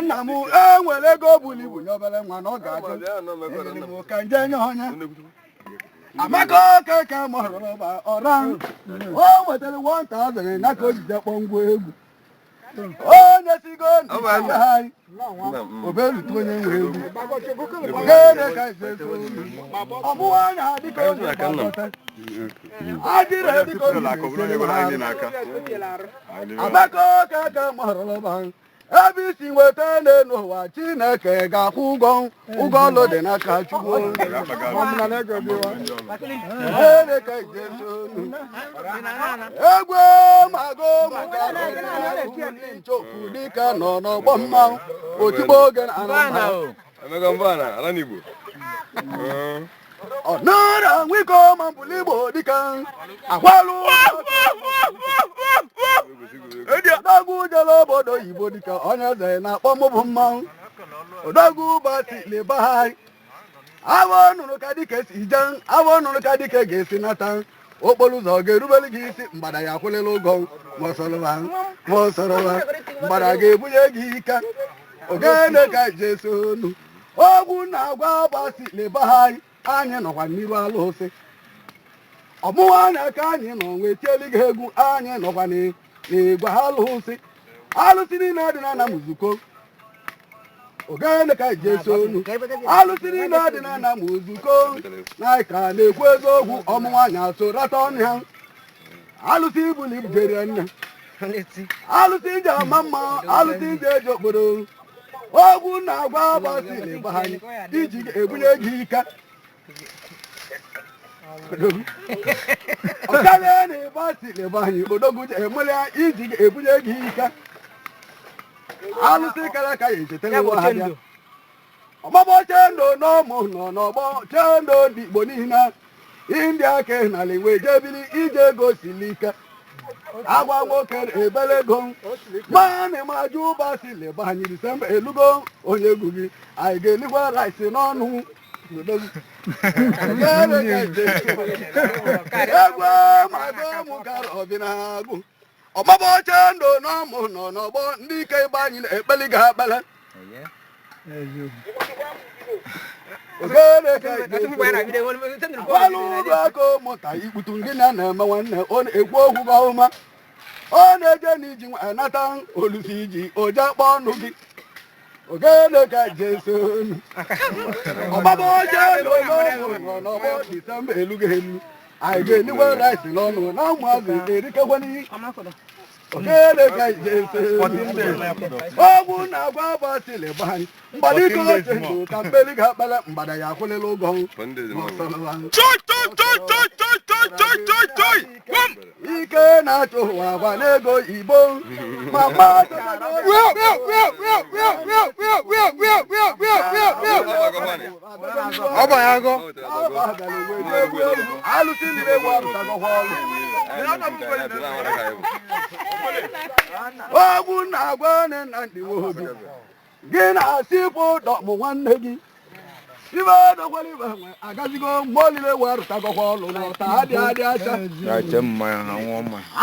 nna m enwere ego buru ibu nyobere nwa na ọ ga-ajụ ka nje nye onye Amaka keke mọrọ ọra o nwetara 1000 na ka o jide kpọ ngwa egwu onye sigo anyị oberutu onye nwe egwu gede ka ọmụwa anya dịka onye adịrị dịka onye Amaka keke mọrọ ọba ebe isi nweta n'elu ụwa Chineke ga-akwụ ụgwọ ọlụ dị n'aka Chukwu egwu mago maka nchokwu dịka nọ n'ọgbọ mmanwụ otigbo oge na ọnụra nwiko ma mbụli Igbo dịka agwalụ odogwu jere obodo oyibo dịka onye eze na-akpọ mụbụ mmanwụ odogwu ụbọchị leba anyị awọ nụrụ ka dike si je awọ nụrụ ka dike ga-esi nata okporo ụzọ ga-erubere gị isi mgbada ya akwụlịla ụgwọ mọsọrọwa mgbada ga-ebunye gị ike ogene ka jesi onu ogwu na-agwa ụbọchị leba anyị nọkwa n'iru alụsị ọmụwa anya ka anyị nọ nwee tieli gị egwu anyị nọkwa n'igwe alụsị niile dị na Namuzuko ogene ka jesi onu alụsị niile dị na Namuzuko na ka na-ekwu eziokwu ọmụwa anya so rata ọnụ ha alụsị ibuli jere nne alụsị ije ama mma alụsị ije eji okporo ogwu na-agwa ụbọchị leba anyị iji ebunye gị ike ọkarịa na ebe a siri ebe anyị odogwu emere iji ebunye gị ike alụsị kara ka ya echetere nwa ha bịa ọgbọgbọ chendo n'ọmụ nọ n'ọgbọ chendo dị Igbo niile ndị aka nala iwe jebiri ije ego siri ike agwa nwoke ebere ego mana maju ụbọchị leba anyị Disemba elugo onye egwu gị anyị ga-eligwa rice n'ọnụ egwu magomụ gara ọbịnagụ ọgbaba oche ndụ n'ọmụ nọ n'ọgbọ ndị ike ịgba anyị na-ekpeli ga akpele agwala uru aka ụmụta ikputu gị na-eme nwanne ọ na-ekwu okwu gị ọma ọ na-eje n'iji nwa nata olusi iji oje kpọ ọnụ gị ogene ka jesi onu ọgbaba oche ndụ n'ọmụ nọ n'ọgbọ Disemba elugo elu anyị ga-eligwe rice n'ọnụ na ụmụazụ erikekwa n'ihi ogene ka jesi ọgwụ na-agwa ụbọchị leba anyị mgbadike oche ndụ ka mmeri ga-akpara mgbada ya akwụlịla ụgwọ ike na-achụ ụwa agwa n'ego Igbo ma mmadụ alụsị liri egwu arụtagọkwa ọrụ ogwu na-agwa nne na ndị nwobi gị na-asị ịpụ dọmụ nwanne gị ibe dokwara ibe nwe agazigo mgbe olile ewu arụtagọkwa ọrụ n'ọta adị acha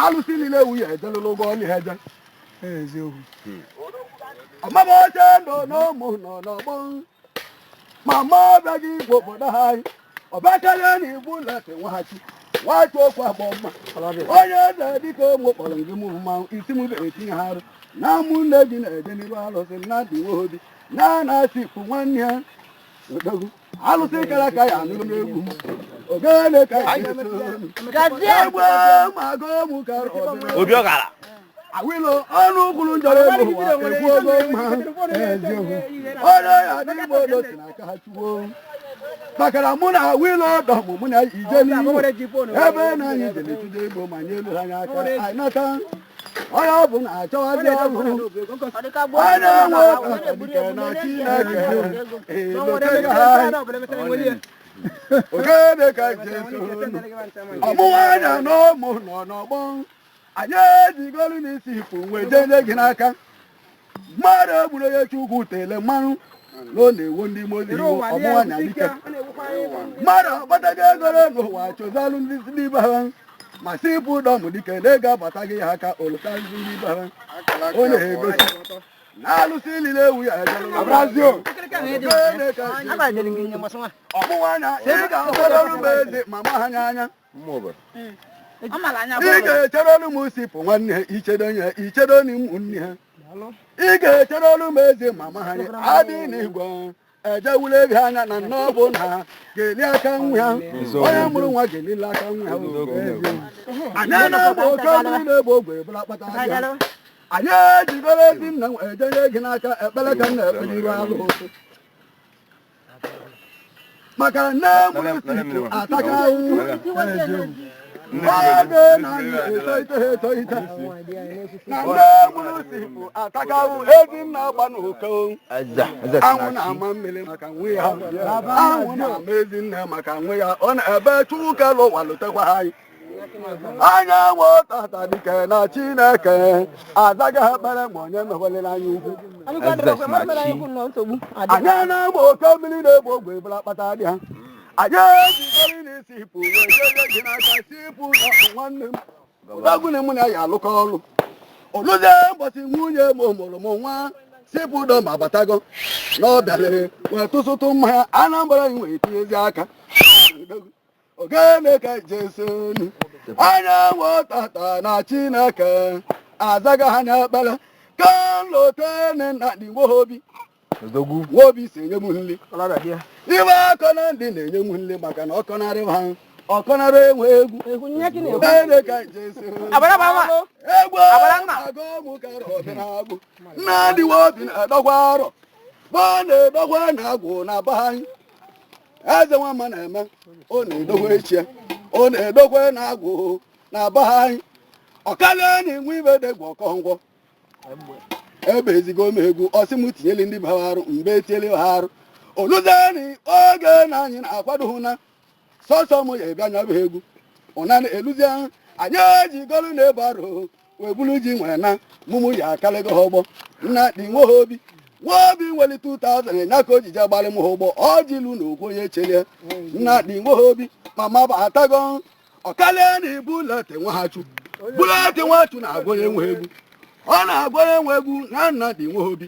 alụsị niile ewu ya ejelụla ụgwọ ọlị eje ọmaba oche ndụ n'ụmụ nọ n'ọgbọ ma ma ọbịaghị igbo obodo anyị ọbịakarịa na igbu lati nwaghachi okwu agbọ mma onye eze dịka ụmụ kpọrọ gị mụ mmanwụ isi m ga-etinye ha arụ na ụmụnne gị na-eje n'iru alụsị na dị nwobi na-asị ikwu nwanne ya odogwu alụsị kara ka ya anụrụ n'egwu ogene ka egwu magomụ kara obi ọgara awilo ọnụ kwuru njọrọ ego ụwa ekwu ogo mma eziokwu onye ya dị Igbo odo si n'aka ha chụgbo makana mụ na awilo ọdọmụ mụ na ije n'ihu ebe na anyị jere etudo Igbo ma nye elu anyị aka anyị nata onye ọ bụ na-achọwazi ọrụ onye nwe ọkadike na Chineke elotega ha ogene ka Jesu ọmụwa anya n'ụmụ nọ n'ọgbọ anyị ejigolu n'isi ikwu wee jenye gị n'aka mmadụ egburu onye Chukwu tele mmanụ na ọ na-ewo ndị mozi iwu ọmụwa anya dike mmadụ akpatago egoro n'ụwa chọzalụ ndị ibe ha ma si bụ ụdọ mụdike na-ega abata gị ha aka oluta ndị be ha ọ na-egosi na alụsị niile ewu ya Abada Zeo ọmụnwa anya ị ga-ahụrụ ọrụ m eze ma ma ha anya ị ga-echere olu m sipụ nwanne ha ichedo ụmụnne ha ị ga-echere olu m eze ma ma ha adịghị n'igwe ejewula ebe anya na nnọọ na ha ga-eli aka nwa ha onye mụrụ nwa ga-elile aka nwa ha anyị na-egbo oke mmiri na-egbo ogwe bụla kpata anyị ejigoro ezi nna ejenye gị n'aka ekpere ka m na-ekpere iru alụsị maka nne mụrụ ataka ahụhụ oge na etoite na nne mụrụ sipụ ataka ahụhụ ezi nna gba n'ụkọ anwụ na-ama mmiri maka nwe ya anwụ na-ama ezi nne maka nwe ya ọ na-ebe Chukwuka lụwa lụtekwa anyị anya nwe tata dike na Chineke azaghị ekpere ma onye mewelere anya ukwu anyị na-agba oke mmiri na-egbo ogwe bụla kpata dị ha anyị ejigoro n'isi ipụ wee jere gị n'aka sipụ nwanne m ụdagwune mụ na ya alụkọ ọrụ oluzie ụbọchị nwunye m mụrụ m nwa sipụ ụdọ ma batago na ọ bịalere wee tụsụtụ mmanya Anambra yi wee tinyezi aka ogene ka jesonu anya nwe tata na Chineke azaga ha n'ekpere ka nlotene na ndị nwobi si enye m nri ibe akọ na ndị na-enye m nri maka na ọkọnarị ha ọkọnarị enwe egwu ogene ka jesonu egwu agụ ụmụ kara ọdịnagụ nna ndị nwobi na-edọkwa arọ bụ na-edọkwa na agwụ na be anyị eze nwama na-eme ọ na-edokwa echie ọ na-edokwa na agwụ na be anyị ọkalịa na inwe ibe degwu ọkọngwọ ebe ezigo m egwu ọsị m tinyeli ndị be ha arụ mgbe etiele ha arụ oluzeni oge na anyị na-akwado hụ na sọsọ m ya ebe anya bụ egwu ụna na-eluzi anyị ejigolu na ebe arụ wee bulu ji nwere na mụmụ ya akalịgo ha ọgbọ nna dị nwe ha obi nwaobi nwere 2000 nya ka o jiji agbalị m ha ụgbọ ọ jilu na okwu onye chelie nna dị nwe ha obi mama bụ atago ọkalịa na ibu lete nwahachu buleti nwachu na-agwa onye nwe egwu ọ na-agwa onye nwe egwu na nna dị nwe ha obi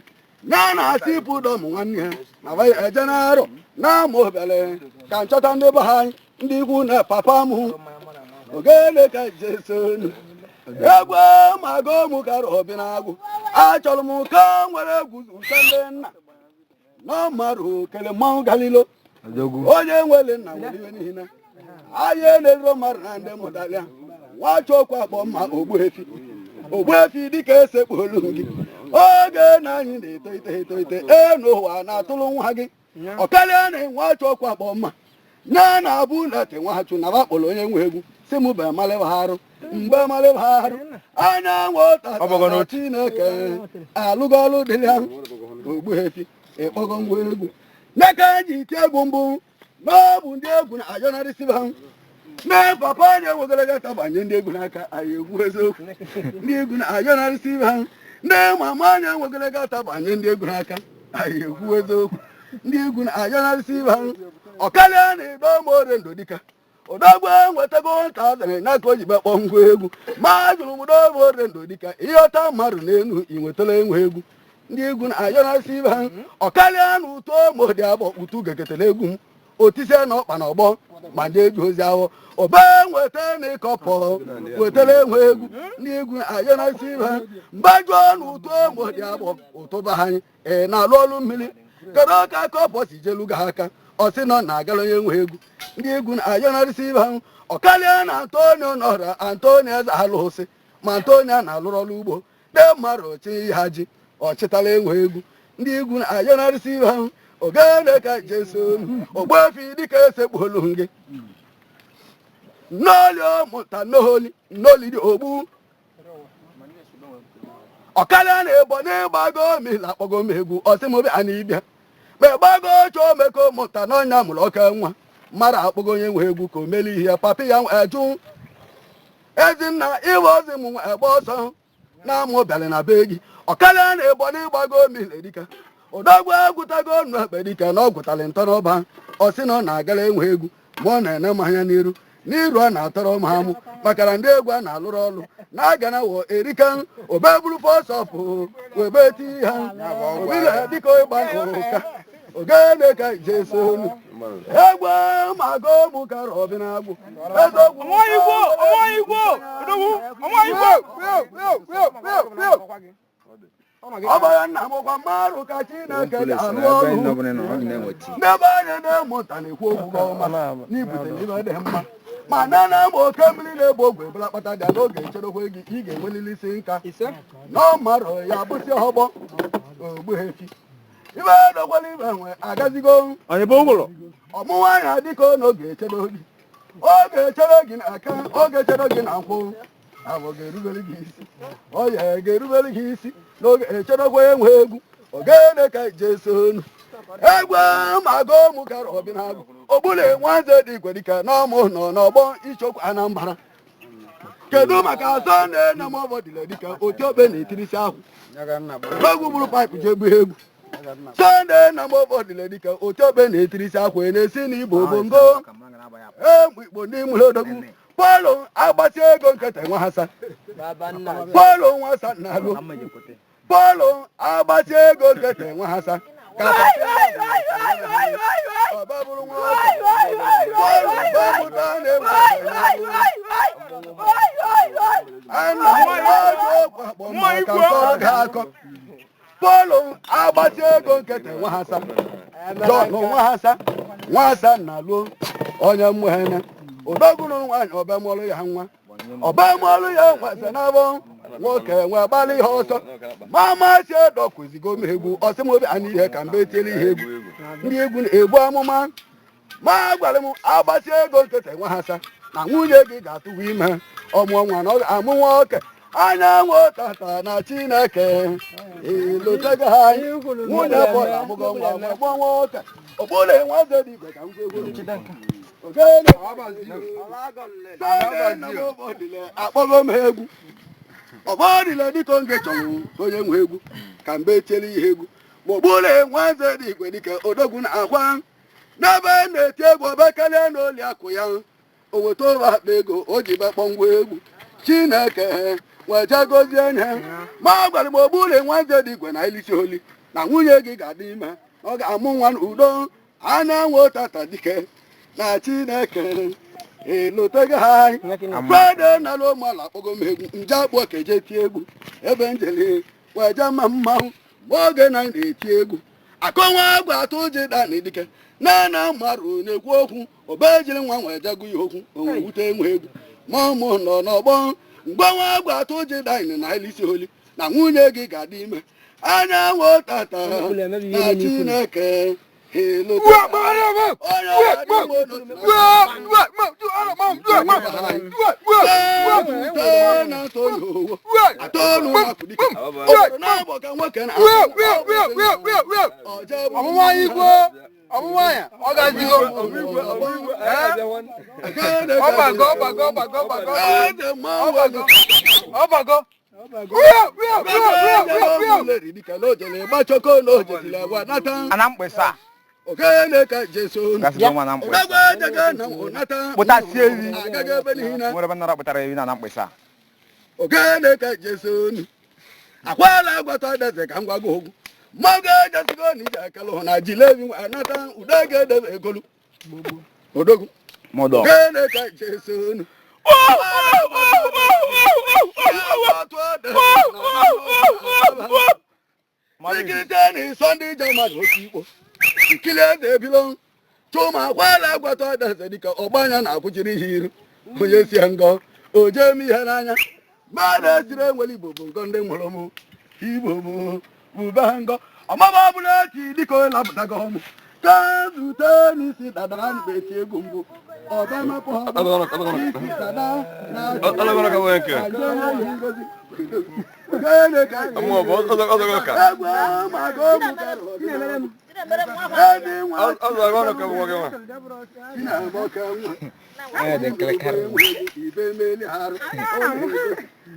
na na-asị ịpụ ụdọ ụmụ nwanne ha na waya eje na arọ na ama obele ka nchọta ndị be ha ndị ikwu na papa m ogene ka jesonu egwu mago mụ kara obi na agwụ achọrọ m ka nwere egwu nke ndị nna na mmadụ kele mmanwụ galilo onye nwere nna nwere iwe niile ahịa na-eriro mmadụ na ndị mụtalịa nwachukwu akpọ mma ogbuefi dịka esekpolu gị oge na anyị na-etoite n'ụwa na-atụrụ nwa gị ọkarịa na nwachukwu akpọ mma na na-abụ lete nwachu na bakpọrọ onye nwe egwu si m be malịba ha arụ mgbe malịba ha arụ anya nwụta Chineke alụgo ọrụ dịrị ahụ ogbuefi ịkpọgo ngwa egwu n'aka ji iti egwu mbụ n'ọbụ ndị egwu na-ayọnarịsịba ha na papa anyị enwegara tabanye ndị egwu n'aka anyị egwu eziokwu ndị egwu na-ayọnarịsịba ha ndị mama anyị enwegara tabanye ndị egwu n'aka anyị egwu eziokwu ndị egwu na-ayọnarịsịba ha ọkarịa na edo ma ore ndụ dịka ụdọgbe nwetago nta azara n'aka o ji bekpọ ngwa egwu ma jụrụ m ụdọgbe ore ndụ dịka ihe ọta mmadụ n'elu inwetara enwe egwu ndị egwu na-ayọnarịsị ibe ha ọkarịa na ụtọ ma dị abọ ụtụ geketara egwu m otise na ọkpa na ọgbọ ma ndị eji ozi ahụ obe nweta na ịkọpọ wetara enwe egwu ndị egwu na-ayọnarịsị ibe ha mgbajụọ na ụtọ ma dị abọ ụtụba ha anyị na-alụ ọrụ mmiri kedu ka kọpọ si jeluga ha aka ọsị nọ na-agara onye nwe egwu ndị egwu na-ayọnarịsị ibe ha ọkarịa na Antonio nọra Antonio eze alụsị ma Antonio na-alụrụ ọrụ ugbo de mmadụ ochi ha ji ọchịtara enwe egwu ndị egwu na-ayọnarịsị ibe ha ogene ka jesonu ogbuefi dịka esekpolu gị nnoli ọmụta nnoli dị ogbu ọkarịa na ebo n'ịgbago mila akpọgo m egwu ọsị m bịa na ịbịa mgbe gbago chọọ omeko mụta n'ọnya mụrụ ọka nwa mmadụ akpọgo onye nwe egwu ka o meli ihe papi ya jụ ezinna ịwa ozi m nwa egbe ọsọ na amụ bịara na be gị ọkarịa na ebo n'ịgbago mila dịka ụdọgwu agwụtago nnu ekpe dịka na ọ gwụtara ntọ n'ọba ọsị na ọ na-agara enwe egwu ma ọ na-ene mmanya n'iru n'iru a na-atọrọ m ha mụ maka na ndị egwu a na-alụrụ ọlụ na-aga na wọ erika obe buru fọsọpụ webe ti ha obile dịka ịgba n'ụka ogene ka jesonu egwu mago mụ kara ọbị na-agbụ ọbara nna m kwa mmadụ ka Chineke ga-alụ ọrụ n'ebe anya na-emụta na-ekwu okwu ọma n'ibute n'ime dị mma ma na na-ama oke mmiri na-egbu ogwe ebula kpata ga n'oge echerekwa gị ị ga-enwelili isi nka n'ọmarụ ya bụsị ọgbọ ogbuefi ibe dokwala ibe nwe agazigo ọmụnwa anya dịka n'oge echere gị oge echere gị na aka oge echere gị na nkwụ abụ ga-erubere gị isi ọya ga-erubere gị isi n'oge echerekwa enwe egwu ogene ka jesonu egwu mago mụ kara ọbị na-agụ ogbule nwanze dị igwe dịka n'ọmụ nọ n'ọgbọ Ichokwu Anambra kedu maka Sọnde na mọbọ dịle dịka otu okpe na-etirisi ahụ egwu bụrụ paịpụ je gbu egwu Sọnde na mọbọ dịle dịka otu okpe na-etirisi ahụ na-esi n'Igbo bongo egwu Igbo n'ime odogwu Pọlụ agbasi ego nketa nwa hasa Pọlụ nwasa na-alụ Pọlụ agbasi ego nketa nwa hasa Pọlụ agbasi ego nketa nwa hasa Jọn nwasa na-alụ onye mmụhene odogwuru nwaanyị ọbamọlụ ya nwa ọbamọlụ ya nwasa n'abọ nwoke nwe gbalị ihe ọsọ mamasị edọkụzigo m egwu ọsịmobi a n'ihe ka mbe tiele ihe egwu ndị egwu na-egbu amụma ma gwara m agbasi ego nketa nwa hasa na nwunye gị ga-atụwa ime ọmụọ nwa na ọ ga-amụ nwoke anyanwụ tata na Chineke elotego anyị nwunye bọla amụgo nwa nwa gbọ nwoke ọbụla nwaze dị igwe ka akpọgo m egwu ọbọdịle dịka oge chọrọ onye nwe egwu ka mbe tiele ihe egwu ma ọbụla nwaze dị igwe dịka odogwu na-akwa n'ebe na-eti egwu obekelie n'oli akụ ya o weta ụba akpa ego o ji bekpọ ngwa egwu Chineke weje gozie nye ma gwara m ọbụla nwaze dị igwe na ilisi oli na nwunye gị ga-adị ime ọ ga-amụ nwa n'udo anyanwụ tata dike na Chineke elotego anyị Fraịde na n'ụmụala akpọgo m egwu nje akpọ ka eje tie egwu ebe njele weje ma mmanwụ mgbe oge na na-eti egwu akọnwa agwa atụ ji dani dike na mmarụ na-ekwu okwu obejiri nwa wejago ihe okwu onwe wute enwe egwu ma ụmụ nọ n'ọgbọ mgbanwe agwa atụ ji dani na ilisi oli na nwunye gị ga-adị ime anyanwụ tata na Chineke ogene ka jesonu ogene ka jesonu akwala agbata deze ka ngwa go ogwu mmaga jesigo ni jakalo na jilebi nwa nata udege de egolu odogwu ogene ka jesonu Sikirite Sunday German Otikpo ikile eze ebilo chuma kwala agwata deze dịka ọgbanya na-akwụchiri ihe iru onye si ngọ o jee m ihe n'anya mmadụ esiri enwere Igbo bụ ngọ ndị mụrụ m Igbo bụ bụba ngọ ọmama ọbụla eti dịka onye lapụtago ọmụ ka zute n'isi dadara mgbe eti egwu mbụ ọbamapụ isi dada na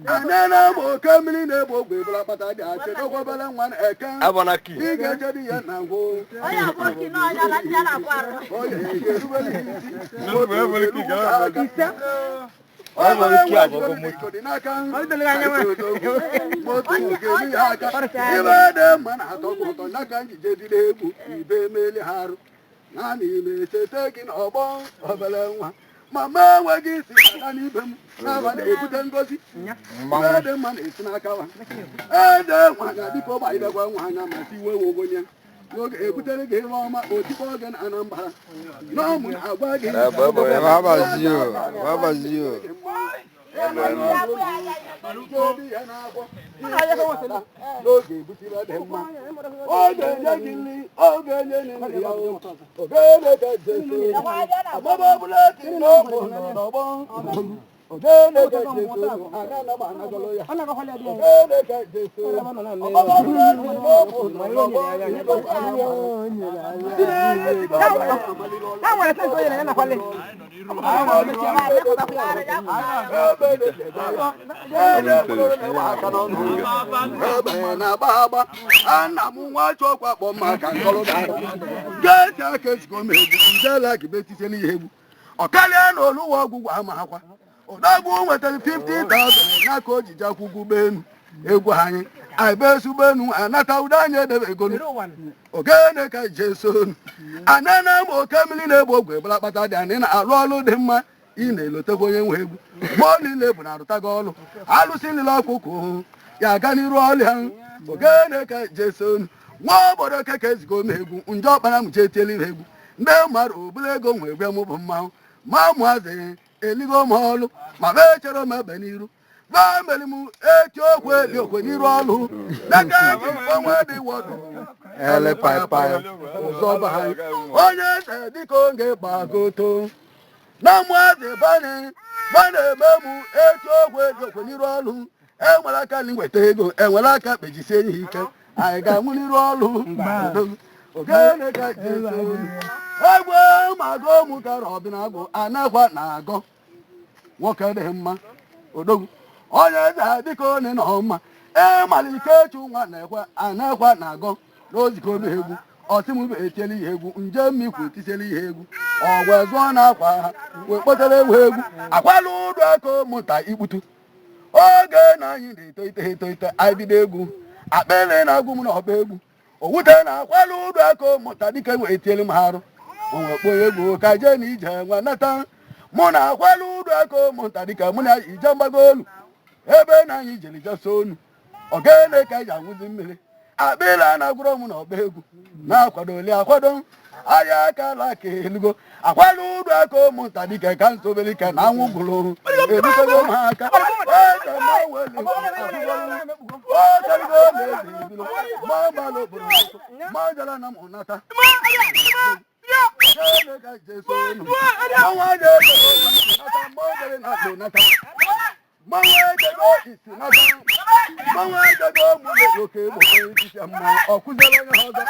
Anana mo kamili ne bo gbe bla pata ja che no ko bala nwan eka abonaki ige jadi ya na go oya bo ki no ya la dia na kwaro oya ige rubeli no be bo ki ga kisa oya bo ki abo go mo di na kan o de ga nyama mo tu ge ni aka ibe de man ato ko to na kan je di de bu ibe meli haru na ni me se te ki no bo obala nwa Mama wagi si ani bem na ba de butan gosi ma de man isna kawa de wana di ko ba ida kwa wana ma si we wo gonya no ge butan ge ma o ti ko gan anamba no mun agwa ge baba zio Odagwu nwetara 50,000 n'aka ojiji akwụkwọ benu egwu anyị aibesu benu anata ụda anyị edebe ego ogene ka jesonu anana ma oke mmiri na-egbu ogwe bụla kpata dị anyị na-arụ ọrụ dị mma ị na-elotekwa onye nwe egwu ma ọ niile bụ na-arụta gị ọrụ alụsị niile ọkụkụ ya aga n'iru ọrụ ha ogene ka jesonu nwa obodo keke ezigo m egwu nje ọkpara m jee tielu egwu ndị mmadụ obula ego nwe egwe m bụ mmanwụ ma mụazị eligo m ọlụ ma bee chere m ebe n'iru baa mere m eti okwe dị okwe n'iru ọlụ n'aka onwe dị wọdụ ele paipai ụzọ ba anyị onye eze dịka oge gbagoto na mụazị bana eme m eti okwe dị okwe n'iru ọlụ enwere aka na nweta ego enwere aka kpejisie ihe ike anyị ga-anwụ n'iru ọlụ ogene ka jesu egwe mago ụmụ gara ọbịnagụ anakwa na-agọ nwoke dị mma odogwu onye eze dịka onye nọ mma malike echu nwa na-ekwe anakwa na-agọ n'ozikobe egwu ọtịmụbe etiela ihe egwu nje mmikwu etisiela ihe egwu ọgwe zụọ na akwa ha wee kpọtara ewu egwu akwala ụdụ aka mụta ikputu oge na anyị na-eto anyị bido egwu akpịrị na-agwụ m n'ọba egwu owute na akwala ụdụ aka mụta dịka wee etielu m ha arụ onwe kpọọ egwu ka jee na ije nwa nata mụ na akwala ụdụ aka mụta dịka mụ na ije mgbago olu ebe na anyị jere jesa onu ogene ka anyị anwụzi mmiri akpịla na-agwụrụ m n'ọba egwu na-akwado oli akwado ahịa aka laka elugo akwala ụdụ aka mụta dịka ka nsobelike na anwụ gwụrụ ebutego m ha aka majara na m nata ọkụzere onye ha ọzọ